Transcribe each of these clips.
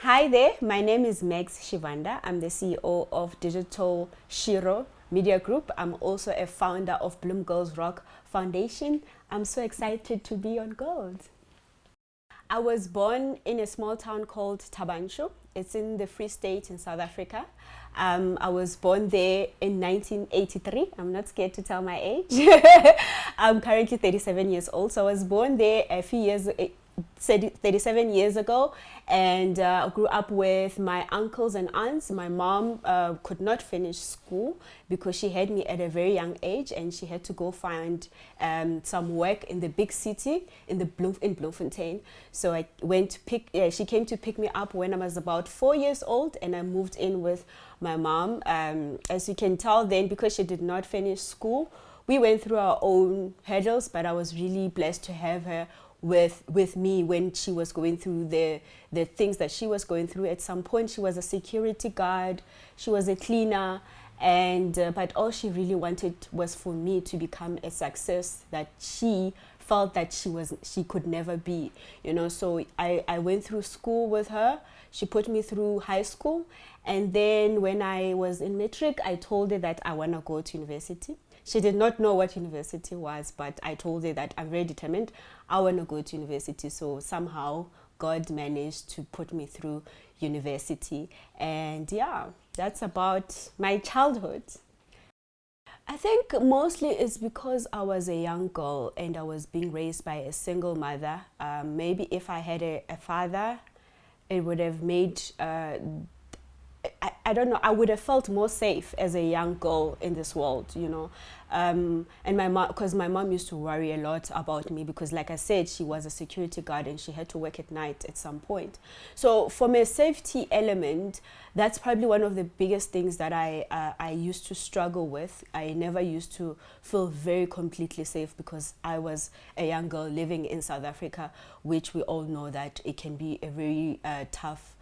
Hi there, my name is Megs Shivanda. I'm the CEO of Digital Shiro Media Group. I'm also a founder of Bloom Girls Rock Foundation. I'm so excited to be on Gold. I was born in a small town called Tabanshu. It's in the Free State in South Africa. I was born there in 1983. I'm not scared to tell my age. I'm currently 37 years old. So I was born there a few years, 37 years ago, and grew up with my uncles and aunts. My mom could not finish school because she had me at a very young age, and she had to go find some work in the big city in Bloemfontein. So I went to she came to pick me up when I was about 4 years old, and I moved in with my mom. As you can tell, then, because she did not finish school, we went through our own hurdles, but I was really blessed to have her with me when she was going through the things that she was going through. At some point, she was a security guard, she was a cleaner, and but all she really wanted was for me to become a success that she felt that she could never be, so I went through school with her. She put me through high school, and then when I was in matric, I told her that I want to go to university. She did not know what university was, but I told her that I'm very determined. I want to go to university. So somehow God managed to put me through university. And yeah, that's about my childhood. I think mostly it's because I was a young girl and I was being raised by a single mother. Maybe if I had a father, it would have made I don't know, I would have felt more safe as a young girl in this world. And my mom, because my mom used to worry a lot about me because, like I said, she was a security guard and she had to work at night at some point. So from a safety element, that's probably one of the biggest things that I used to struggle with. I never used to feel very completely safe because I was a young girl living in South Africa, which we all know that it can be a very tough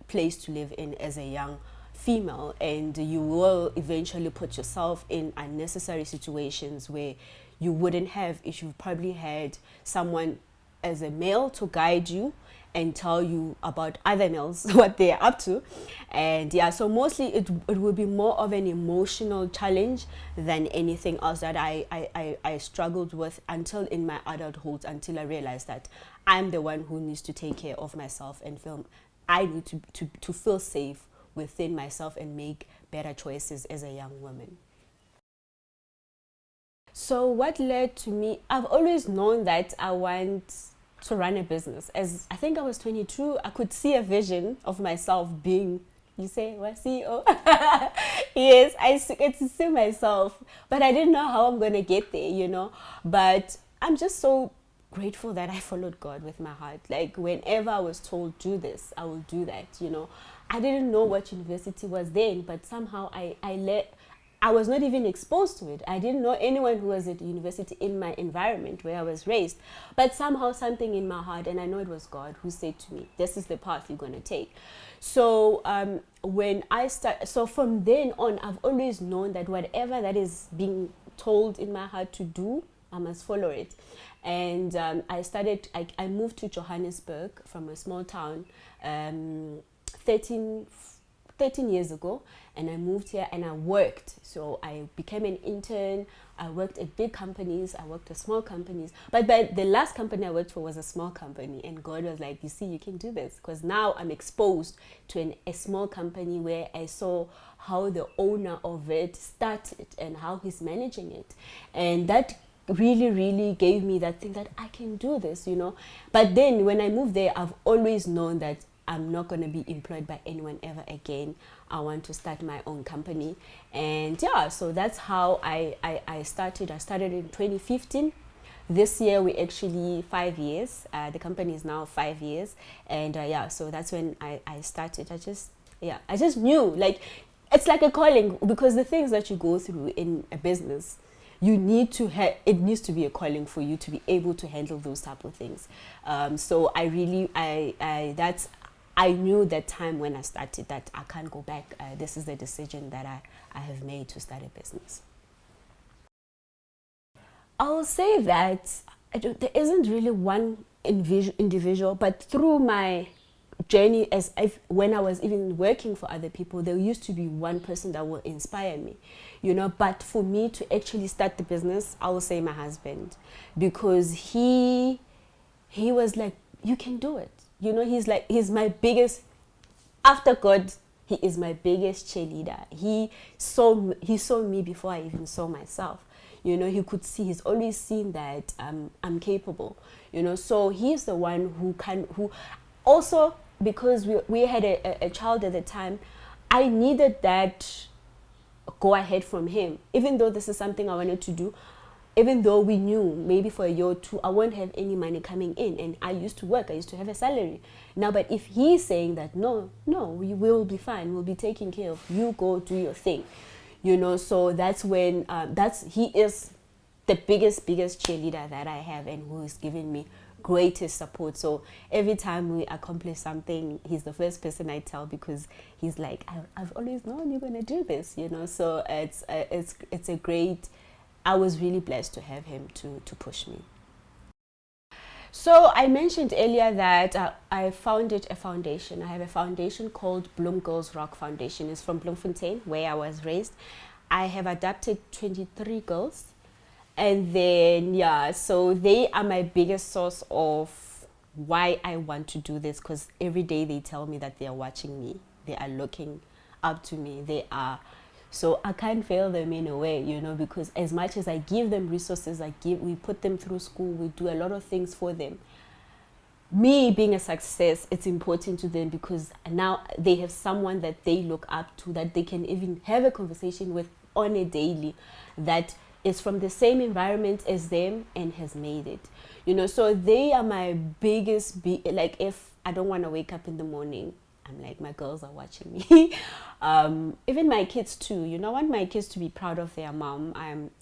place to live in as a young female, and you will eventually put yourself in unnecessary situations where you wouldn't have if you probably had someone as a male to guide you and tell you about other males what they're up to. And yeah, so mostly it would be more of an emotional challenge than anything else that I struggled with until in my adulthood, until I realized that I'm the one who needs to take care of myself and feel I need to feel safe within myself and make better choices as a young woman. So what led to me, I've always known that I want to run a business. As I think I was 22, I could see a vision of myself being, you say, what, CEO? Yes, could see myself, but I didn't know how I'm going to get there. But I'm just so grateful that I followed God with my heart. Like, whenever I was told, do this, I will do that. I didn't know what university was then, but somehow I was not even exposed to it. I didn't know anyone who was at university in my environment where I was raised. But somehow something in my heart, and I know it was God who said to me, this is the path you're going to take. So so from then on, I've always known that whatever that is being told in my heart to do, I must follow it. And I moved to Johannesburg from a small town 13 years ago, and I moved here and I worked. So I became an intern. I worked at big companies, I worked at small companies, but the last company I worked for was a small company, and God was like, you see, you can do this, because now I'm exposed to a small company where I saw how the owner of it started and how he's managing it, and that really gave me that thing that I can do this. But then when I moved there, I've always known that I'm not going to be employed by anyone ever again. I want to start my own company. And yeah, so that's how I started. I started in 2015. This year we actually 5 years. The company is now 5 years. And yeah, so that's when I started. I just knew, like, it's like a calling, because the things that you go through in a business, you need to it needs to be a calling for you to be able to handle those type of things. So I knew that time when I started that I can't go back. This is the decision that I have made to start a business. I'll say that there isn't really one individual, but through my journey, as if when I was even working for other people, there used to be one person that will inspire me, you know. But for me to actually start the business, I will say my husband, because he was like, you can do it, you know. He's my biggest, after God, he is my biggest cheerleader. He saw me before I even saw myself, you know. He could see, he's always seen that I'm capable, you know. So he's the one who also, because we had a child at the time, I needed that go ahead from him. Even though this is something I wanted to do, even though we knew maybe for a year or two I won't have any money coming in, and I used to work, I used to have a salary now. But if he's saying that no, we will be fine, we'll be taken care of, you go do your thing, you know. So that's when he is the biggest cheerleader that I have, and who is giving me greatest support. So every time we accomplish something, he's the first person I tell, because he's like, I've always known you're gonna do this, you know. So it's a great, I was really blessed to have him to push me. So I mentioned earlier that I founded a foundation. I have a foundation called Bloom Girls Rock Foundation. It's from Bloemfontein, where I was raised. I have adopted 23 girls. And then, yeah, so they are my biggest source of why I want to do this, because every day they tell me that they are watching me. They are looking up to me. So I can't fail them in a way, you know, because as much as I give them resources, we put them through school, we do a lot of things for them. Me being a success, it's important to them, because now they have someone that they look up to, that they can even have a conversation with on a daily, that is from the same environment as them and has made it, you know. So they are my biggest, like, if I don't want to wake up in the morning, I'm like, my girls are watching me. Even my kids too, you know. I want my kids to be proud of their mom.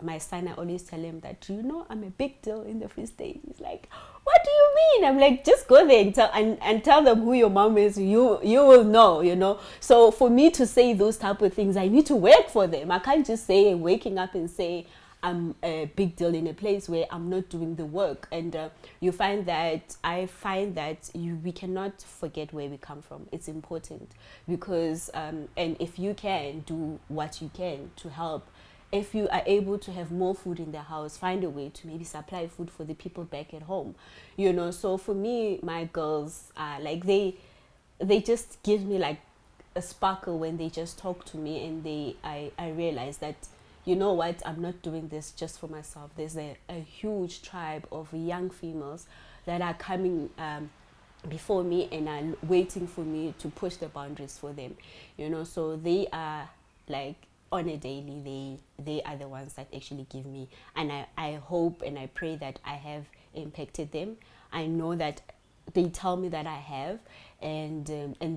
My son, I always tell him that, you know, I'm a big deal in the Free State. He's like, what do you mean? I'm like, just go there and tell them who your mom is. You will know, you know. So for me to say those type of things, I need to work for them. I can't just say, waking up and say I'm a big deal in a place where I'm not doing the work. And I find that we cannot forget where we come from. It's important, because and if you can do what you can to help, if you are able to have more food in the house, find a way to maybe supply food for the people back at home, you know. So for me, my girls are like, they just give me like a sparkle when they just talk to me, and I realize that, you know what, I'm not doing this just for myself. There's a huge tribe of young females that are coming before me and are waiting for me to push the boundaries for them, you know. So they are like, on a daily, they are the ones that actually give me, and I hope and I pray that I have impacted them. I know that they tell me that I have, and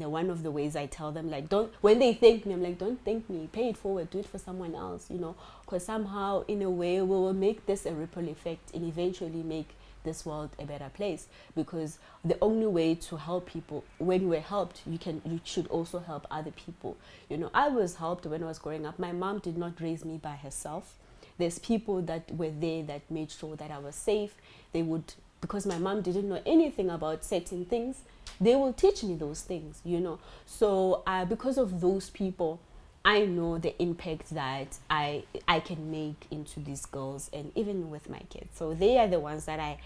one of the ways I tell them, like, when they thank me, I'm like, don't thank me, pay it forward, do it for someone else, you know, because somehow in a way we will make this a ripple effect and eventually make this world a better place. Because the only way to help people, when we're helped, you should also help other people, you know. I was helped when I was growing up. My mom did not raise me by herself. There's people that were there that made sure that I was safe. They would, because my mom didn't know anything about certain things, they will teach me those things, you know. So because of those people, I know the impact that I can make into these girls, and even with my kids. So they are the ones that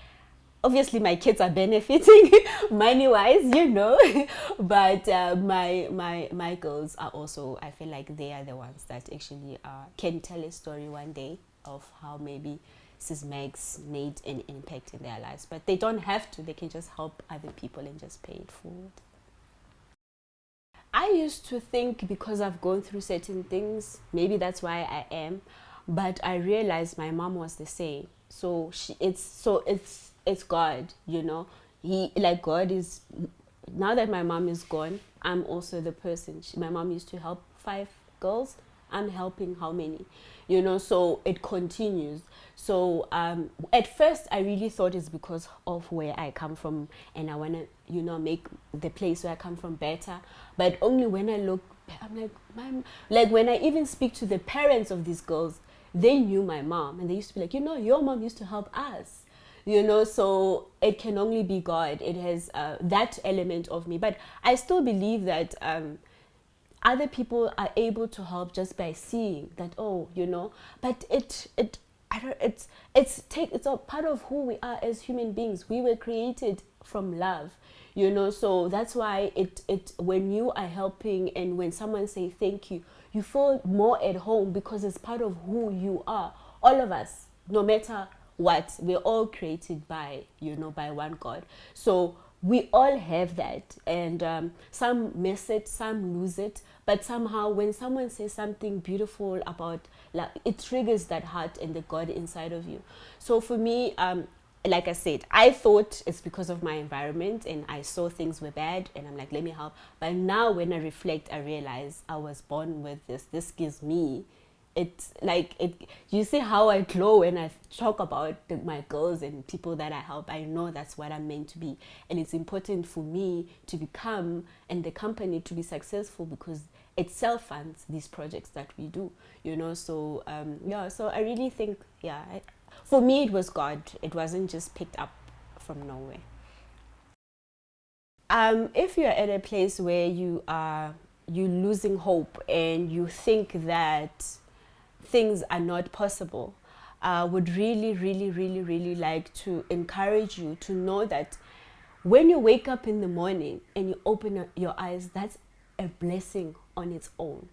obviously my kids are benefiting money wise, you know, but my girls are also, I feel like they are the ones that actually can tell a story one day of how maybe Sis Megs made an impact in their lives. But they don't have to, they can just help other people and just pay it forward. I used to think, because I've gone through certain things, maybe that's why I am, but I realized my mom was the same. So it's God, you know. God is, now that my mom is gone, I'm also the person. My mom used to help 5 girls. I'm helping how many, you know. So it continues. So at first I really thought it's because of where I come from, and I want to, you know, make the place where I come from better. But only when I look, I'm like, like when I even speak to the parents of these girls, they knew my mom, and they used to be like, you know, your mom used to help us. So it can only be God. It has that element of me, but I still believe that other people are able to help just by seeing that, but it I don't it's a part of who we are as human beings. We were created from love, so that's why it when you are helping and when someone say thank you, you feel more at home because it's part of who you are. All of us, no matter what, we're all created by by one God. So we all have that, and some miss it, some lose it, but somehow when someone says something beautiful about, like, it triggers that heart and the God inside of you. So for me, like I said, I thought it's because of my environment and I saw things were bad and I'm like, let me help. But now when I reflect, I realize I was born with this gives me, it's like, it you see how I glow when I talk about my girls and people that I help. I know that's what I'm meant to be, and it's important for me to become, and the company to be successful, because it self-funds these projects that we do, so so I really think, for me it was God. It wasn't just picked up from nowhere. If you're at a place where you losing hope and you think that things are not possible, I would really, really, really, really like to encourage you to know that when you wake up in the morning and you open your eyes, that's a blessing on its own.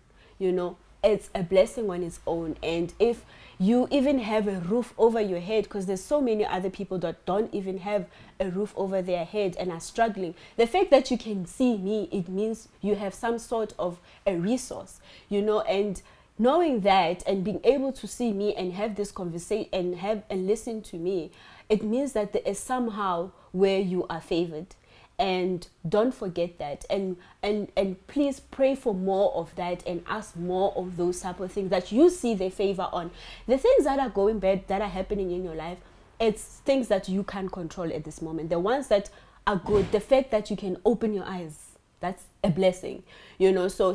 It's a blessing on its own. And if you even have a roof over your head, because there's so many other people that don't even have a roof over their head and are struggling, the fact that you can see me, it means you have some sort of a resource, and knowing that and being able to see me and have this conversation and listen to me, it means that there is somehow where you are favored. And don't forget that, and please pray for more of that and ask more of those type of things that you see the favor on. The things that are going bad, that are happening in your life, it's things that you can't control at this moment. The ones that are good, the fact that you can open your eyes, that's a blessing. So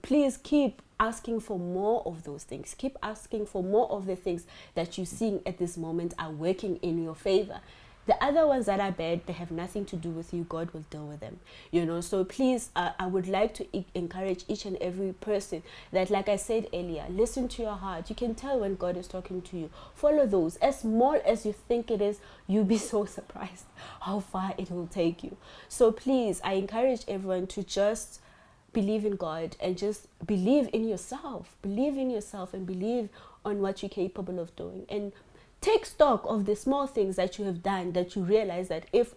please keep asking for more of those things. Keep asking for more of the things that you're seeing at this moment are working in your favor. The other ones that are bad, they have nothing to do with you. God will deal with them. So please, I would like to encourage each and every person that, like I said earlier, listen to your heart. You can tell when God is talking to you. Follow those. As small as you think it is, you'll be so surprised how far it will take you. So please, I encourage everyone to just believe in God and just believe in yourself. Believe in yourself and believe on what you're capable of doing. And take stock of the small things that you have done, that you realize that if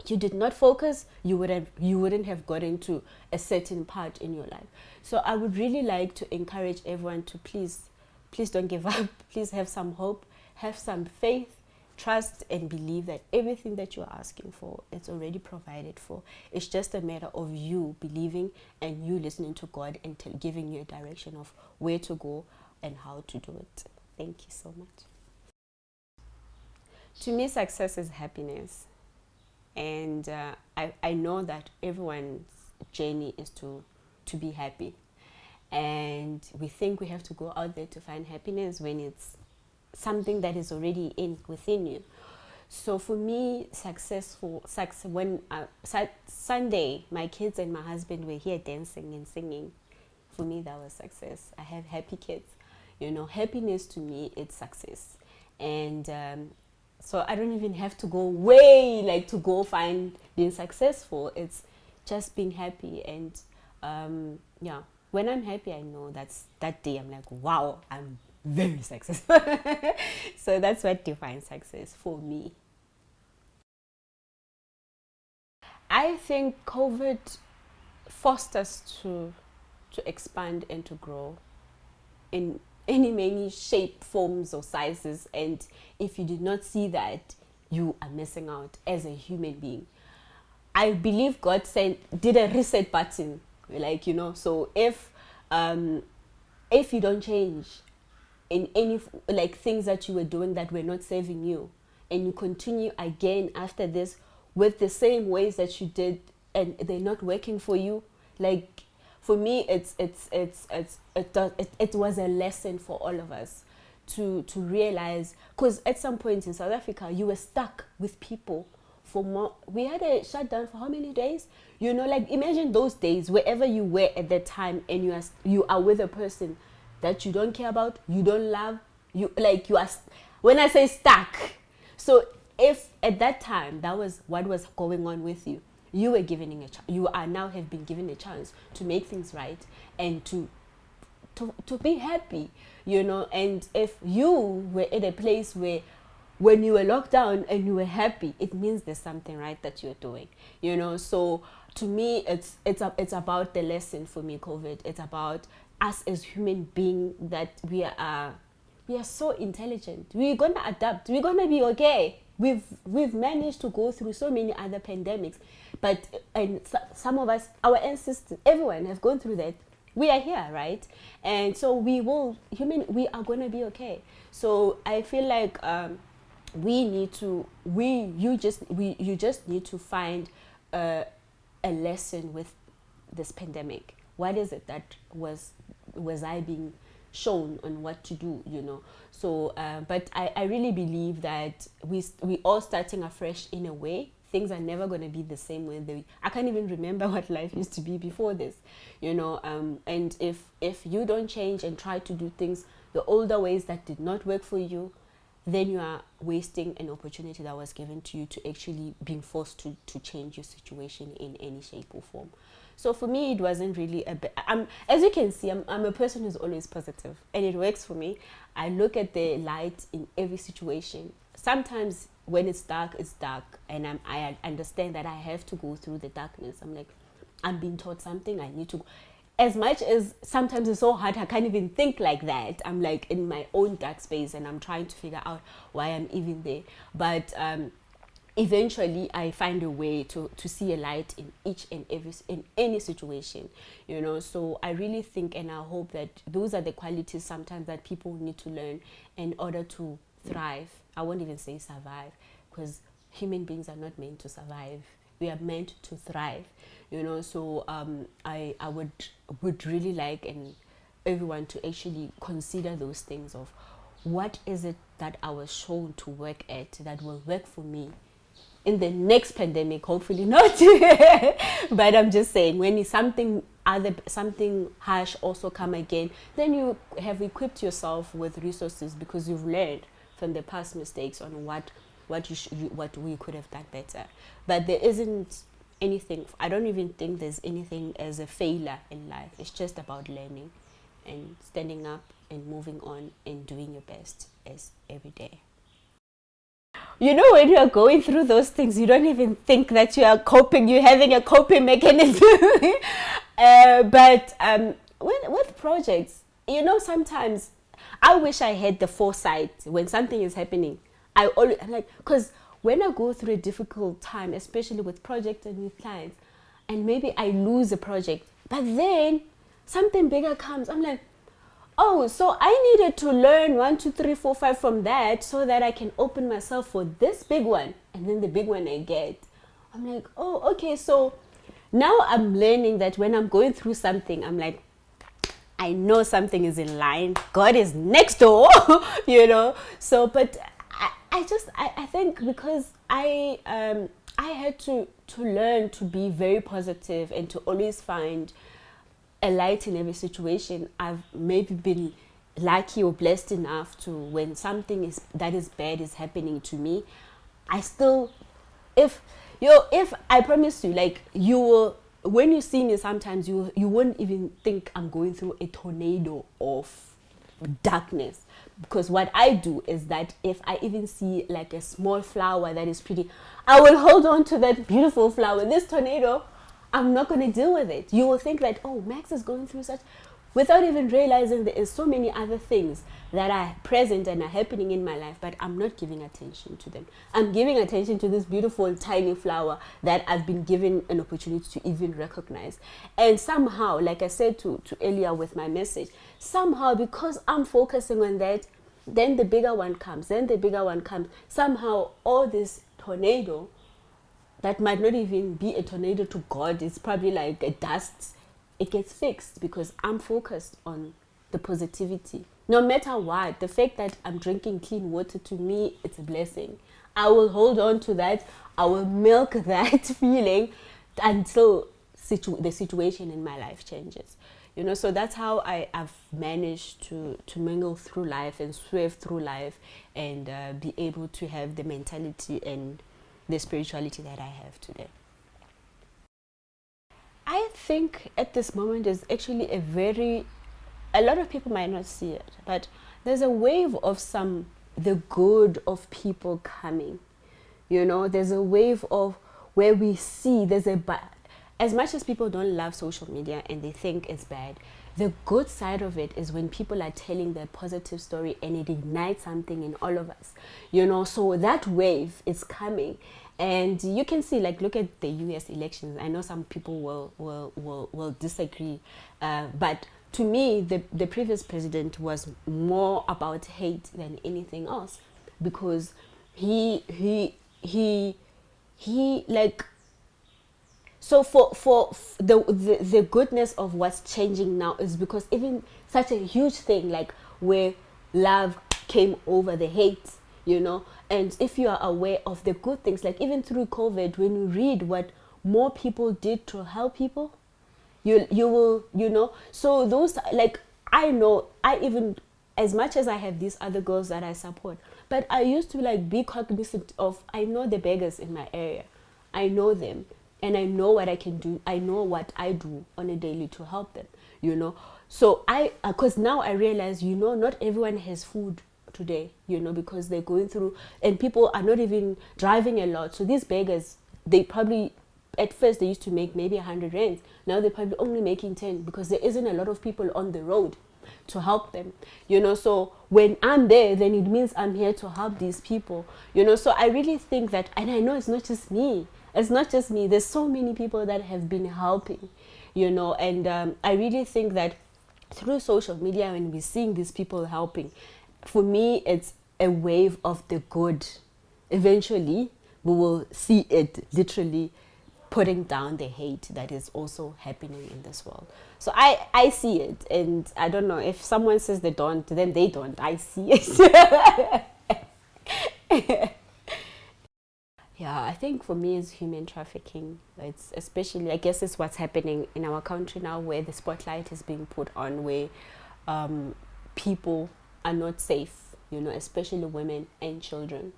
you did not focus, you wouldn't have gotten to a certain part in your life. So I would really like to encourage everyone to please don't give up. Please have some hope, have some faith, trust, and believe that everything that you're asking for, it's already provided for. It's just a matter of you believing and you listening to God and giving you a direction of where to go and how to do it. Thank you so much. To me, success is happiness. And I know that everyone's journey is to be happy. And we think we have to go out there to find happiness when it's something that is already within you. So for me, when Sunday, my kids and my husband were here dancing and singing, for me, that was success. I have happy kids. Happiness to me, it's success. And so I don't even have to go way to go find being successful. It's just being happy. And when I'm happy, I know that day I'm like, wow, I'm very successful. So that's what defines success for me. I think COVID forced us to expand and to grow in many shape, forms, or sizes. And if you did not see that, you are missing out as a human being. I believe God did a reset button, so if you don't change in any things that you were doing that were not serving you, and you continue again after this with the same ways that you did and they're not working for you, for me it was a lesson for all of us to realize, because at some point in South Africa you were stuck with people for more. We had a shutdown for how many days? You know, like imagine those days wherever you were at that time, and you are with a person that you don't care about, you don't love, you are, when I say stuck. So if at that time that was what was going on with you, you were given you are now have been given a chance to make things right and to be happy, you know. And if you were at a place where when you were locked down and you were happy, it means there's something right that you're doing, you know. So to me, it's about the lesson for me, COVID. It's about us as human beings, that we are so intelligent. We're gonna adapt. We're gonna be okay. We've managed to go through so many other pandemics, and some of us, our ancestors, everyone have gone through that. We are here, right? And so we are gonna be okay. So I feel like you just need to find a lesson with this pandemic. What is it that was I being shown on what to do, you know? So but I really believe that we all starting afresh in a way. Things are never going to be the same way I can't even remember what life used to be before this, you know. And if you don't change and try to do things the older ways that did not work for you, then you are wasting an opportunity that was given to you to actually being forced to change your situation in any shape or form. So for me, it wasn't really as you can see, I'm a person who's always positive, and it works for me. I look at the light in every situation. Sometimes when it's dark, and I understand that I have to go through the darkness. I'm like, I'm being taught something, I need to. As much as sometimes it's so hard, I can't even think like that. I'm like in my own dark space, and I'm trying to figure out why I'm even there. But eventually I find a way to see a light in in any situation, you know. So I really think, and I hope that those are the qualities sometimes that people need to learn in order to thrive. I won't even say survive, because human beings are not meant to survive. We are meant to thrive, you know. So I would really like everyone to actually consider those things of what is it that I was shown to work at that will work for me in the next pandemic. Hopefully not. But I'm just saying, when something harsh also come again, then you have equipped yourself with resources, because you've learned from the past mistakes on what we could have done better. But there isn't anything, I don't even think there's anything as a failure in life. It's just about learning and standing up and moving on and doing your best as every day. You know, when you're going through those things, you don't even think that you are coping, you're having a coping mechanism. But with projects, you know, sometimes I wish I had the foresight when something is happening. I'm like, because when I go through a difficult time, especially with projects and with clients, and maybe I lose a project, but then something bigger comes, I'm like, oh, so I needed to learn 1, 2, 3, 4, 5 from that, so that I can open myself for this big one. And then the big one I get, I'm like, oh, okay. So now I'm learning that when I'm going through something, I'm like, I know something is in line. God is next door, you know. So, but I think because I had to learn to be very positive and to always find a light in every situation. I've maybe been lucky or blessed enough to, when something that is bad is happening to me, I still, if I promise you, like, you will, when you see me, sometimes you won't even think I'm going through a tornado of darkness. Because what I do is that if I even see like a small flower that is pretty, I will hold on to that beautiful flower. This tornado, I'm not going to deal with it. You will think that, oh, Max is going through such, without even realizing there is so many other things that are present and are happening in my life, but I'm not giving attention to them. I'm giving attention to this beautiful tiny flower that I've been given an opportunity to even recognize. And somehow, like I said to earlier with my message, somehow, because I'm focusing on that, then the bigger one comes, somehow all this tornado that might not even be a tornado to God, it's probably like a dust, it gets fixed because I'm focused on the positivity. No matter what, the fact that I'm drinking clean water, to me, it's a blessing. I will hold on to that. I will milk that feeling until the situation in my life changes. So that's how I've managed to mingle through life and swerve through life, and be able to have the mentality and the spirituality that I have today. I think at this moment is actually a lot of people might not see it, but there's a wave of the good of people coming. There's a wave of where we see as much as people don't love social media and they think it's bad, the good side of it is when people are telling their positive story and it ignites something in all of us. So that wave is coming. And you can see, like, look at the US elections. I know some people will disagree, but to me, the previous president was more about hate than anything else, because he like, so for the goodness of what's changing now is because even such a huge thing like where love came over the hate, and if you are aware of the good things, like even through COVID, when you read what more people did to help people, you will, so those, like, I even, as much as I have these other girls that I support, but I used to like be cognizant of, I know the beggars in my area, I know them, and I know what I can do, I know what I do on a daily to help them, so because now I realize, not everyone has food today, because they're going through, and people are not even driving a lot, so these beggars, they probably, at first they used to make maybe 100 rands, now they're probably only making 10, because there isn't a lot of people on the road to help them, so when I'm there, then it means I'm here to help these people, so I really think that, and I know it's not just me, there's so many people that have been helping, and I really think that through social media, when we're seeing these people helping, for me, it's a wave of the good. Eventually, we will see it literally putting down the hate that is also happening in this world. So I see it, and I don't know, if someone says they don't, then they don't. I see it. Yeah, I think for me it's human trafficking. It's especially, I guess it's what's happening in our country now, where the spotlight is being put on, where people are not safe, especially women and children.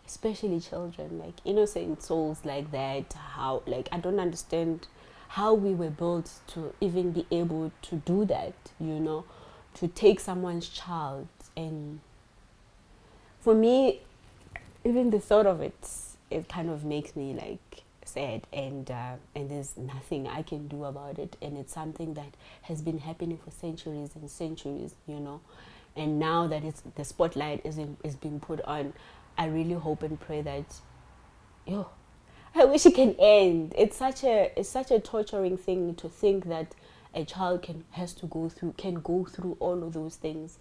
Especially children, like innocent souls like that. How, like, I don't understand how we were built to even be able to do that, to take someone's child. And for me, even the thought of it kind of makes me like sad, and there's nothing I can do about it, and it's something that has been happening for centuries and centuries, and now that the spotlight is being put on, I really hope and pray that, I wish it can end. It's such a torturing thing to think that a child can go through all of those things,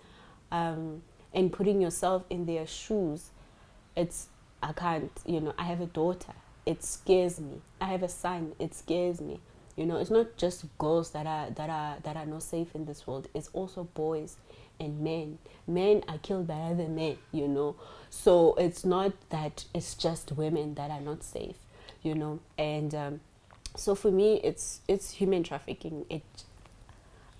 and putting yourself in their shoes. I can't. I have a daughter. It scares me. I have a son. It scares me. It's not just girls that are not safe in this world. It's also boys and men. Men are killed by other men, So it's not that it's just women that are not safe, And so for me, it's human trafficking.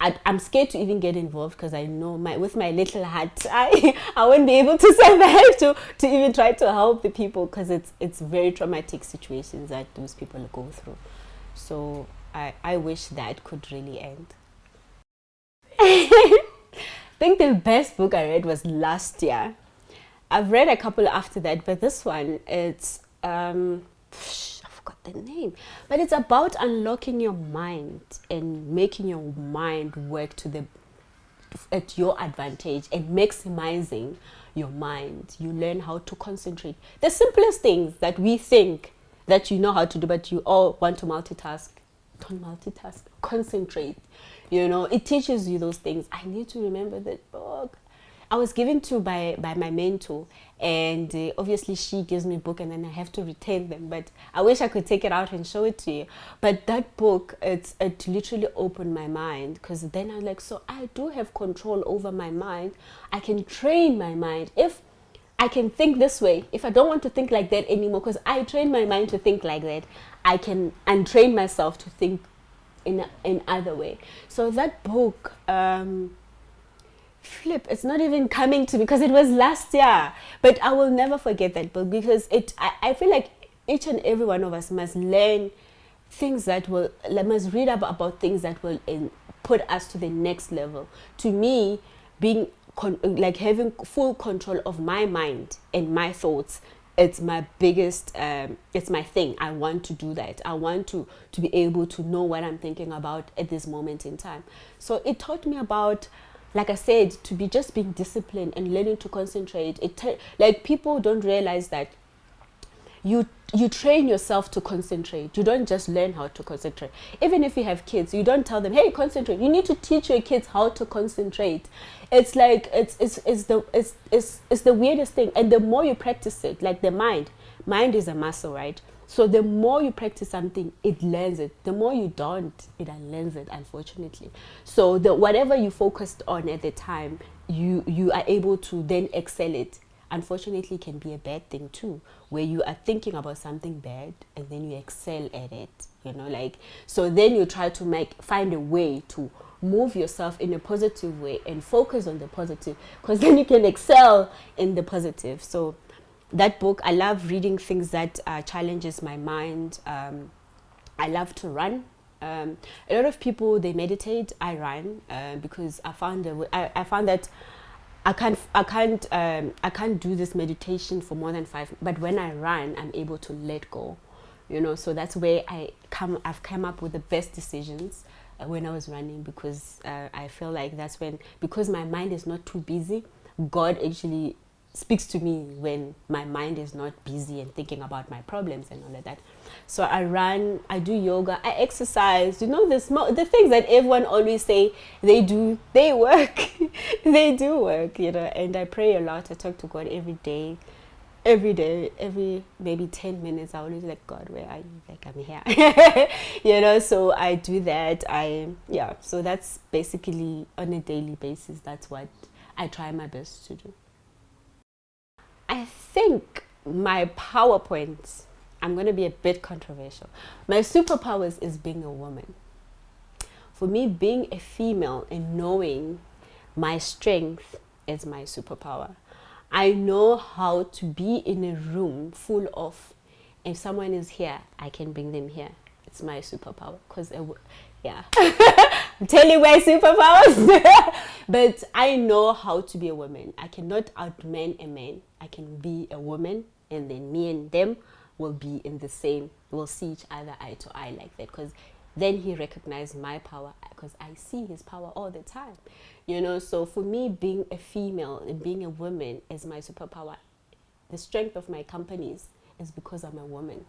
I'm scared to even get involved, because I know with my little heart, I won't be able to survive to even try to help the people, because it's very traumatic situations that those people go through. So I wish that could really end. I think the best book I read was last year. I've read a couple after that, but this one, it's I forgot the name, but it's about unlocking your mind and making your mind work at your advantage, and maximizing your mind. You learn how to concentrate. The simplest things that we think that you know how to do, but you all want to multitask. Don't multitask. Concentrate. It teaches you those things. I need to remember that book. I was given to by my mentor, and obviously she gives me a book and then I have to retain them, but I wish I could take it out and show it to you. But that book, it literally opened my mind, because then I was like, so I do have control over my mind. I can train my mind. If I can think this way, if I don't want to think like that anymore, because I train my mind to think like that, I can untrain myself to think in other way. So that book, flip, it's not even coming to me because it was last year, but I will never forget that book, because I feel like each and every one of us must learn things that will, must read about things that will put us to the next level. To me, being like having full control of my mind and my thoughts, it's my biggest, it's my thing. I want to do that. I want to be able to know what I'm thinking about at this moment in time. So it taught me about, like I said, to be just being disciplined and learning to concentrate. Like, people don't realize that you train yourself to concentrate. You don't just learn how to concentrate. Even if you have kids, you don't tell them, hey, concentrate. You need to teach your kids how to concentrate. It's like it's the weirdest thing. And the more you practice it, like the mind is a muscle, right? So the more you practice something, it learns it. The more you don't, it unlearns it, unfortunately. So whatever you focused on at the time, you are able to then excel it. Unfortunately, it can be a bad thing too, where you are thinking about something bad and then you excel at it, like, so then you try to find a way to move yourself in a positive way and focus on the positive, because then you can excel in the positive. So that book, I love reading things that challenges my mind. I love to run. A lot of people, they meditate. I run because I found that I can't do this meditation for more than 5. But when I run, I'm able to let go. So that's where I've come up with the best decisions when I was running, because I feel like that's when, because my mind is not too busy, God actually speaks to me when my mind is not busy and thinking about my problems and all of that. So I run, I do yoga, I exercise. The things that everyone always say they do, they work. They do work, and I pray a lot. I talk to God every day, every maybe 10 minutes. I always like, God, where are you? Like, I'm here. So I do that. So that's basically on a daily basis. That's what I try my best to do. I think my PowerPoint, I'm going to be a bit controversial. My superpowers is being a woman. For me, being a female and knowing my strength is my superpower. I know how to be in a room full of, if someone is here, I can bring them here. It's my superpower, because I'm telling you my superpowers. But I know how to be a woman. I cannot outman a man. I can be a woman, and then me and them will be in the same, we'll see each other eye to eye like that, because then he recognized my power, because I see his power all the time. So for me, being a female and being a woman is my superpower. The strength of my companies is because I'm a woman.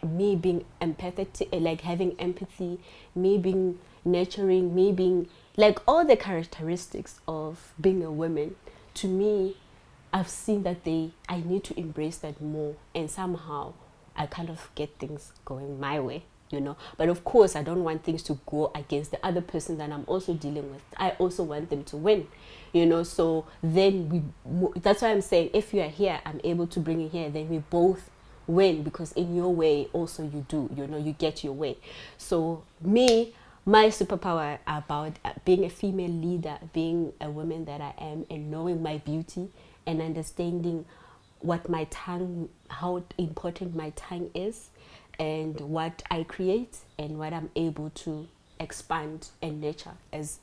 Me being empathetic, like having empathy, me being nurturing, me being like all the characteristics of being a woman. To me, I've seen that I need to embrace that more, and somehow I kind of get things going my way, But of course, I don't want things to go against the other person that I'm also dealing with. I also want them to win, So then that's why I'm saying, if you are here, I'm able to bring you here, then we both win, because in your way also you do, you get your way. So my superpower about being a female leader, being a woman that I am, and knowing my beauty and understanding how important my tongue is, and what I create and what I'm able to expand and nurture as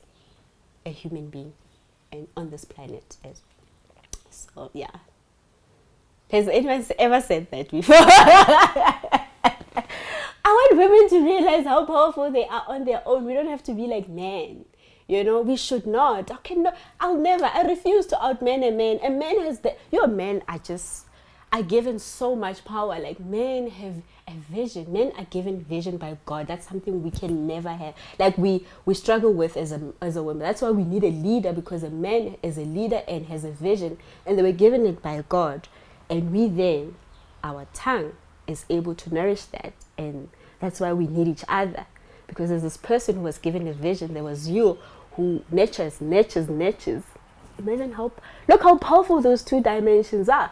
a human being and on this planet. So yeah. Has anyone ever said that before? I want women to realize how powerful they are on their own. We don't have to be like men. We should not. I'll never. I refuse to outman a man. A man has you're a man. I are given so much power. Like, men have a vision. Men are given vision by God. That's something we can never have. Like, we struggle with as a woman. That's why we need a leader, because a man is a leader and has a vision, and they were given it by God. And we then, our tongue is able to nourish that, and that's why we need each other. Because there's this person who was given a vision. There was you who nurtures. Imagine look how powerful those two dimensions are.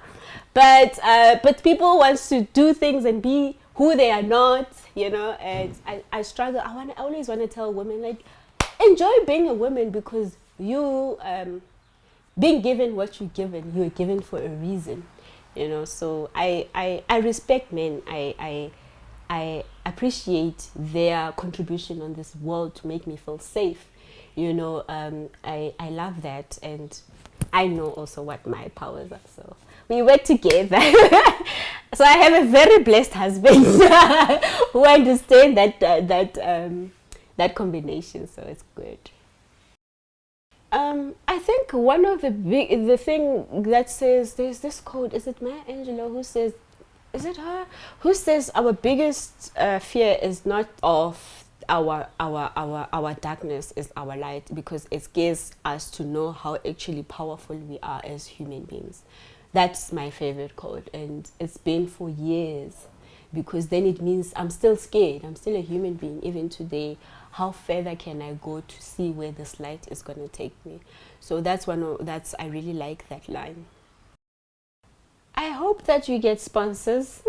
But people want to do things and be who they are not, and I struggle. I always want to tell women, like, enjoy being a woman, because you being given what you're given for a reason, so I respect men. I appreciate their contribution on this world to make me feel safe. I love that, and I know also what my powers are. So we work together. So I have a very blessed husband who understands that combination. So it's good. I think one of the thing that says, there's this quote. Is it Maya Angelou who says? Is it her who says our biggest fear is not of our darkness, is our light, because it scares us to know how actually powerful we are as human beings. That's my favorite quote, and it's been for years, because then it means I'm still scared. I'm still a human being even today. How further can I go to see where this light is going to take me? So I really like that line. I hope that you get sponsors.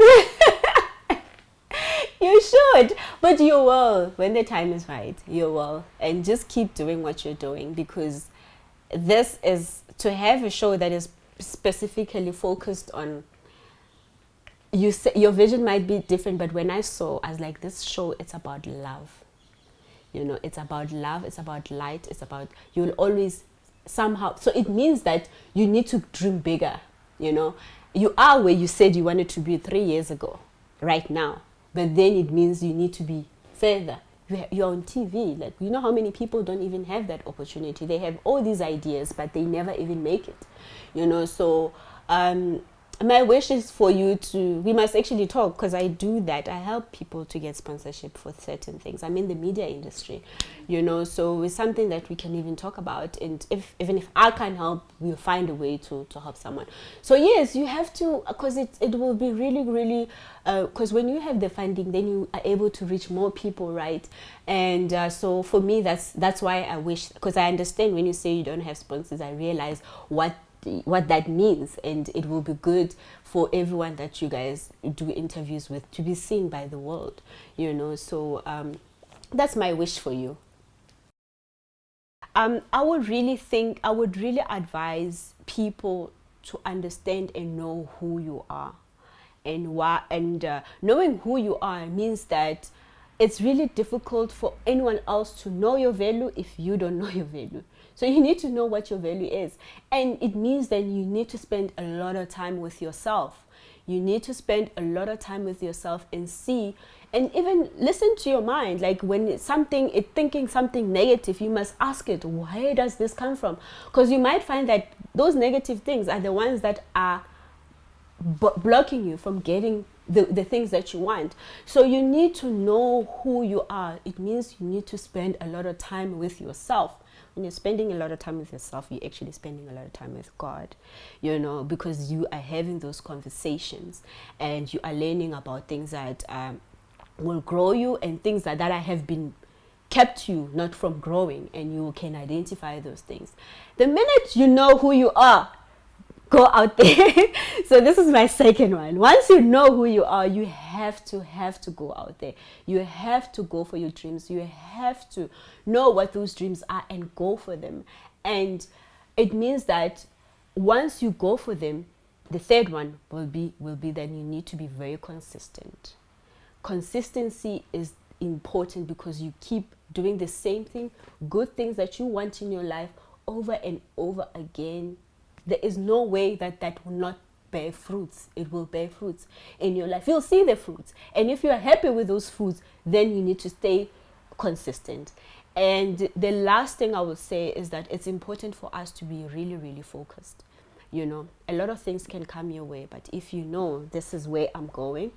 You should, but you will. When the time is right, you will. And just keep doing what you're doing, because this is to have a show that is specifically focused on you. Your vision might be different, but when I was like, this show, it's about love. It's about love, it's about light, it's about, you'll always somehow, so it means that you need to dream bigger. You are where you said you wanted to be 3 years ago, right now. But then it means you need to be further. You're on TV. Like, how many people don't even have that opportunity? They have all these ideas, but they never even make it. So my wish is for you we must actually talk, because I do that. I help people to get sponsorship for certain things. I'm in the media industry, so it's something that we can even talk about. And even if I can't help, we'll find a way to help someone. So yes, you have to, because it will be really, really, because when you have the funding, then you are able to reach more people, right? And so for me, that's why I wish, because I understand when you say you don't have sponsors, I realize what that means, and it will be good for everyone that you guys do interviews with to be seen by the world, so that's my wish for you. I would really advise people to understand and know who you are, and why. And knowing who you are means that it's really difficult for anyone else to know your value if you don't know your value. So you need to know what your value is. And it means that you need to spend a lot of time with yourself. You need to spend a lot of time with yourself and see, and even listen to your mind. Like, when it's thinking something negative, you must ask it, where does this come from? Because you might find that those negative things are the ones that are blocking you from getting the things that you want. So you need to know who you are. It means you need to spend a lot of time with yourself. When you're spending a lot of time with yourself, you're actually spending a lot of time with God, because you are having those conversations, and you are learning about things that will grow you, and things that have been kept you not from growing, and you can identify those things. The minute you know who you are, go out there. So this is my second one. Once you know who you are, you have to go out there. You have to go for your dreams. You have to know what those dreams are and go for them. And it means that once you go for them, the third one will be that you need to be very consistent. Consistency is important, because you keep doing the same thing, good things that you want in your life over and over again. There is no way that will not bear fruits. It will bear fruits in your life. You'll see the fruits. And if you're happy with those fruits, then you need to stay consistent. And the last thing I would say is that it's important for us to be really, really focused. You know, a lot of things can come your way, but if you know this is where I'm going,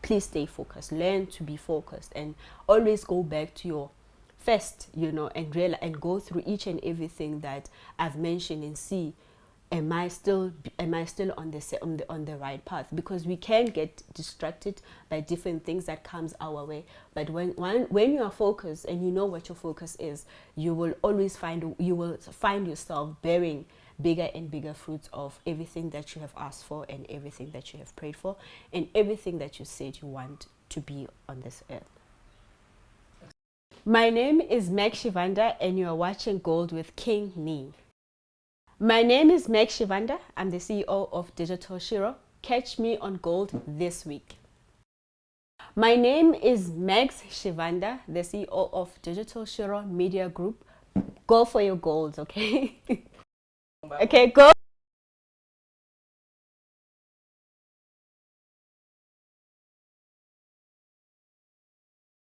please stay focused. Learn to be focused and always go back to your first, you know, and go through each and everything that I've mentioned and see, am I still on the right path? Because we can get distracted by different things that comes our way, but when you are focused and you know what your focus is, you will always find yourself bearing bigger and bigger fruits of everything that you have asked for and everything that you have prayed for and everything that you said you want to be on this earth. My name is Meg Shivanda and you are watching Gold with King Nee. My name is Meg Shivanda. I'm the CEO of Digital Shiro. Catch me on Gold this week. My name is Megs Shivanda, the CEO of Digital Shiro Media Group. Go for your goals, okay? Okay, go.